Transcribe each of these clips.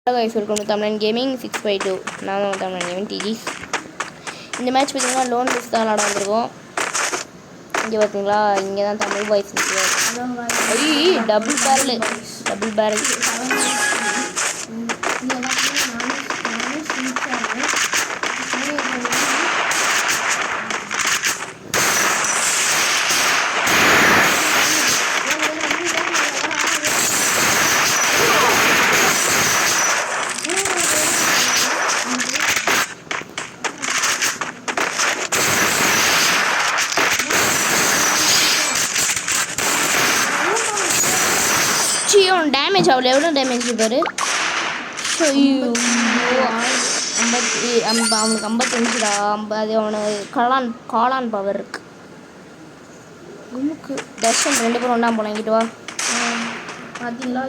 Hello guys, welcome to Tamlan Gaming 652. நான் Tamlan Gaming TG. இந்த match பார்த்தீங்கன்னா loan list தான் விளாட வந்திருக்கோம். இங்கே பார்த்தீங்களா, இங்கே தான் தமிழ் பாய்ஸ் இருக்கு. ஐய் டபுள் பேரல் டேமேஜ் ஆகல. எவ்வளோ டேமேஜ் பாரு. அவனுக்கு 55டா. அது அவனுக்கு காளான் பவர் இருக்கு. நமக்கு தர்ஷன் 2 பேரும் ஒன்றா போனோம். இங்கிட்டு வா. பார்த்தீங்களா,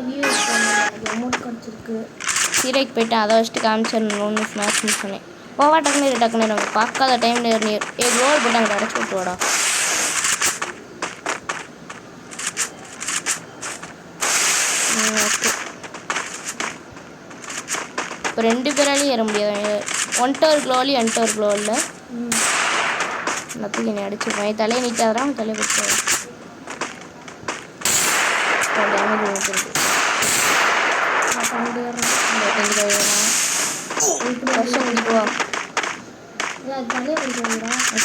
அமௌண்ட் கிடச்சிருக்கு. சீரைக்கு போயிட்டு அதை வச்சுட்டு காமிச்சிடணும்னு ஸ்மாஷ் சொன்னேன். போவா டக்குனு நம்ம பார்க்காத டைம் நியர் ரோல் போட்டு அங்கே அடைச்சி விட்டுவாடா. ஓகே, இப்போ 2 பேராலையும் ஏற முடியாது. 1 டவர் க்ளோலி 1 டவர் க்ளோ இல்லை. எல்லாத்துக்கும் என்னை அடிச்சுருப்பேன். தலையை நீட்டாதான் அவன் தலையை போட்டு டேமேஜ் வந்துருக்கு. வருஷம் முடிக்குவா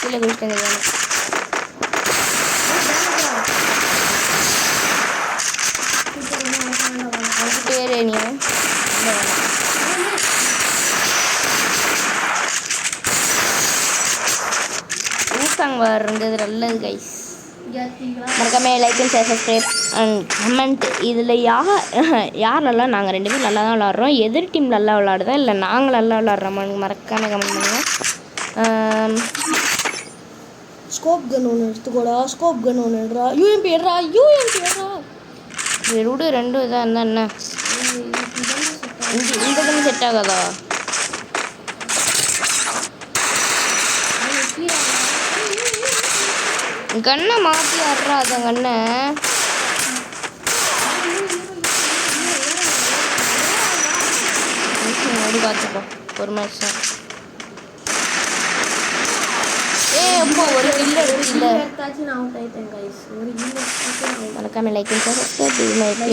கீழே குடிச்சிட்டு பேர் நீ ஊசாங் இருந்தது நல்லது கைஸ். மறக்காம like and share subscribe and comment. இதில் யாரெல்லாம் நாங்கள் 2 பேரும் நல்லா தான் விளாட்றோம், எதிர் டீம் நல்லா விளாடுதா இல்லை நாங்கள் நல்லா விளாட்றோமான்னு மறக்காமல் கமெண்ட் பண்ணுங்கள். ஸ்கோப் கன் ஒன்று எடுத்துக்கோடா. ஸ்கோப் கன் ஒன்று எடுறா. யூஎம்பி எடுறா. விடு, 2 இதாக இருந்தால் என்ன? இந்த கண்ணு செட் ஆகாதா? கண்ணை மாற்றி ஆடுறா. அதை கண்ணை ஓடி பார்த்துப்போம். ஒரு மேட்ச் தான். ஒரு கில் எடுத்துல மறக்காம லைக் அண்ட் சப்ஸ்கிரைப்.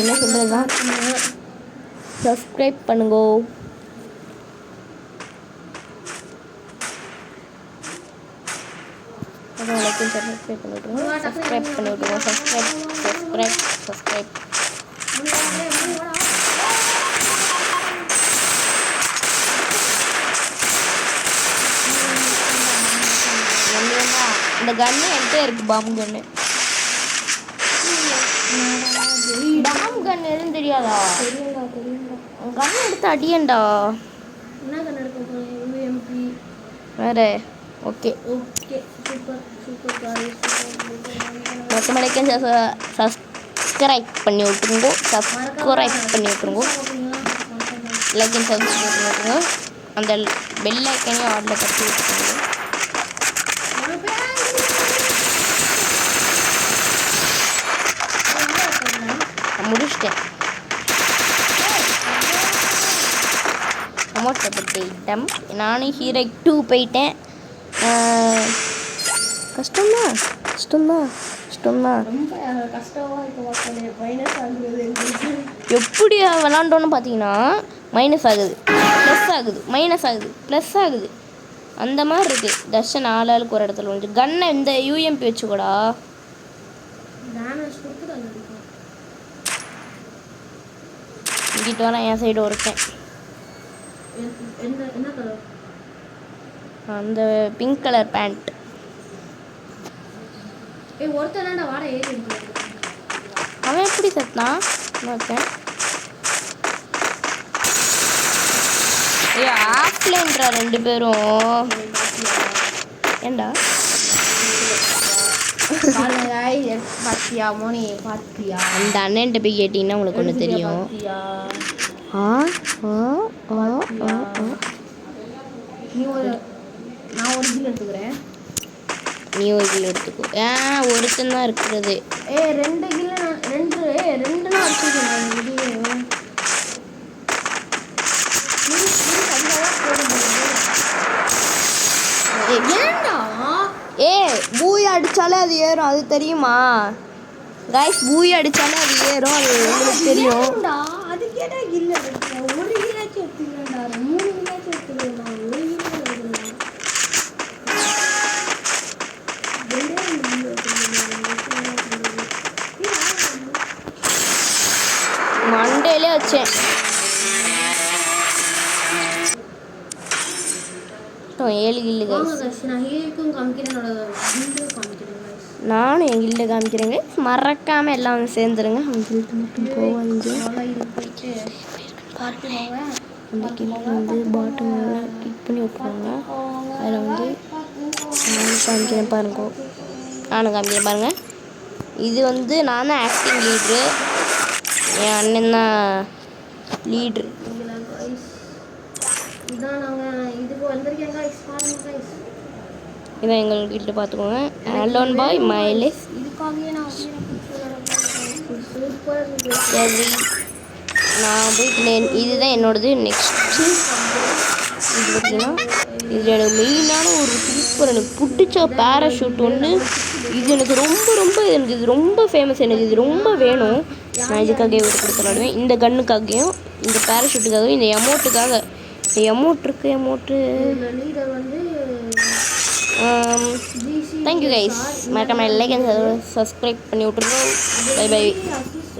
என்ன சொல்கிறது தான், சப்ஸ்கிரைப் பண்ணுங்கோ. லைக் அண்ட் சப்ஸ்கிரைப் பண்ணி விட்ருங்க. சப்ஸ்கிரைப். இந்த கன்னு என்கிட்ட இருக்கு. பாம்பு கன்னு எதுவும் தெரியாதா? கன்னு எடுத்து அடியண்டா. வேற ஓகே மொத்தமடைக்க சப்ஸ்கிரைப் பண்ணி விட்டுருங்கோ. லைக் அண்ட் சப்ஸ்கிரைப் பண்ணி விட்டுருங்க. அந்த பெல் ஐக்கனையும் ஆர்டரில் தட்டி விட்டுருங்க. முடிச்சிட்டேன். அமௌண்ட் நானும் ஹீரோக்கு 2 போயிட்டேன். கஷ்டம்தான். எப்படி விளாண்டோன்னு பார்த்தீங்கன்னா மைனஸ் ஆகுது, ப்ளஸ் ஆகுது, அந்த மாதிரி இருக்குது. தர்ஷன் ஆளுக்கு ஒரு இடத்துல வந்து கன்னை இந்த யூஎம்பி வச்சுக்கூடா. இங்கிட்டு வரேன். என் சைடு ஒருத்தன் அந்த பிங்க் கலர் பேண்ட். அவன் எப்படி செத்தான்? ஆஃப்லைன்றா 2 பேரும். ஏண்டா அந்த அண்ணன்ட்ட போய் கேட்டீங்கன்னா உங்களுக்கு ஒன்று தெரியும். நீ ஒரு கிலோ எடுத்துக்கோ. ஒருத்தன் தான் இருக்கிறது. 2 கிலோ 2 வச்சுருக்கேன். அடித்தாலே அது ஏறும், அது தெரியுமா கைஸ்? பூய் அடித்தாலே அது ஏறும், அது உங்களுக்கு தெரியும். அது கேட்டா இல்ல, ஒரு கிலாச்சும் எடுத்துக்கிறேன்டா, 3 கிலாச்சும் எடுத்துக்கிறேன்டா, ஒரு மண்டையிலே வச்சேன். 7 கில்லு கைஸ். நான் ஹீரோக்கும் காமிக்கிறேன், நானும் என் கில்ல காமிக்கிறேங்க. மறக்காமல் எல்லாம் வந்து சேர்ந்துருங்க. அவங்க கில்ட்டு மட்டும் போவாங்க. அந்த கில்ல வந்து பாட்டம் கிளிக் பண்ணி விட்ருவாங்க. அதில் வந்து நானும் காமிக்கிறேன் பாருங்க. நானும் காமிக்கிறேன் பாருங்கள். இது வந்து நான் தான் ஆக்டிங் லீட்ரு, என் அண்ணன் தான் லீட்ரு. இதான் எங்கள் கிட்ட பார்த்துக்கோங்க. அலோன் பாய் மைலேஸ். சரி, நான் போய் இதுதான் என்னோடது. நெக்ஸ்ட்டு இது பார்த்தீங்கன்னா இது எனக்கு மெயினான ஒரு சூப்பர், எனக்கு பிடிச்ச பேராஷூட் ஒன்று. இது எனக்கு எனக்கு இது ரொம்ப ஃபேமஸ். எனக்கு இது ரொம்ப வேணும். நான் இதுக்காகவே விட்டு கொடுத்துடுவேன். இந்த கன்னுக்காகவும், இந்த பேராஷூட்டுக்காகவும், இந்த எமௌண்ட்டுக்காக. இந்த எமௌண்ட் இருக்குது, எமௌண்ட்டு. Thank you guys. மறக்காம லைக் அண்ட் சப்ஸ்கிரைப் பண்ணி விட்ருங்க. Bye bye.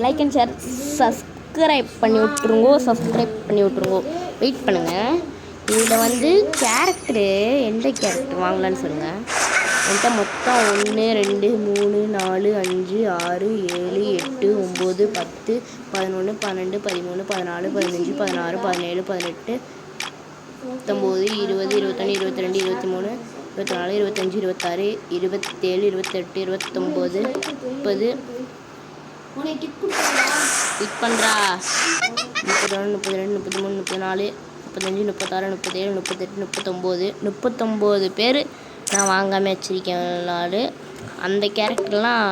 Like and share subscribe பண்ணி விட்ருங்கோ. வெயிட் பண்ணுங்கள். இதில் வந்து கேரக்டரு எந்த கேரக்டர் வாங்கலான்னு சொல்லுங்கள். என்கிட்ட மொத்தம் 1 2 3 4 5 6 7 8 9 10 11 12 13 14 15 16 17 18 19 20 21 22 23 24 25 26 27 28 29 30. கிளிக் பண்ணுறா. 31 32 33 34 35 36 37 38 39 பேர் நான் வாங்காமல் வச்சுருக்கேன் விளாடு. அந்த கேரக்டர்லாம்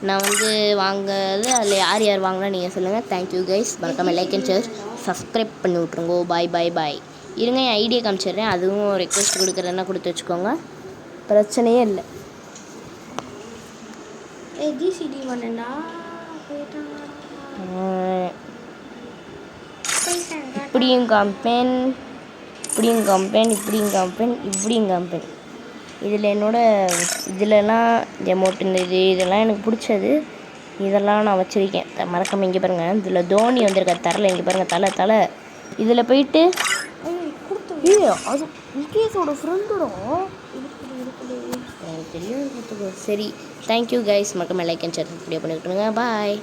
நான் வந்து வாங்கிறது. அதில் யார் யார் வாங்கினா நீங்கள் சொல்லுங்கள். Thank you guys. மறக்காமல் லைக் அண்ட் ஷேர் சப்ஸ்கிரைப் பண்ணி விட்ருங்கோ. பாய். இருங்க, என் ஐடியா காமிச்சிடுறேன். அதுவும் ரெக்வஸ்ட் கொடுக்குறேன்னா கொடுத்து வச்சுக்கோங்க, பிரச்சனையே இல்லை. ஜிசிடி பண்ணா இப்படியும் காம்பேன், இப்படியும் காம்பேன். இதில் இதிலலாம் எமௌண்ட் இந்த இதெல்லாம் எனக்கு பிடிச்சது. இதெல்லாம் நான் வச்சுருக்கேன். மறக்காமல் இங்கே பாருங்கள். இதில் தோனி வந்திருக்கார் தரல. இங்கே பாருங்கள், தலை. இதில் போயிட்டு அது முகேஷோட ஃப்ரெண்டோட எனக்கு தெரியும். சரி, தேங்க்யூ கைஸ். மறக்காமல் லைக் அண்ட் ஷேர் பண்ணி விட்டுருங்க. பாய்.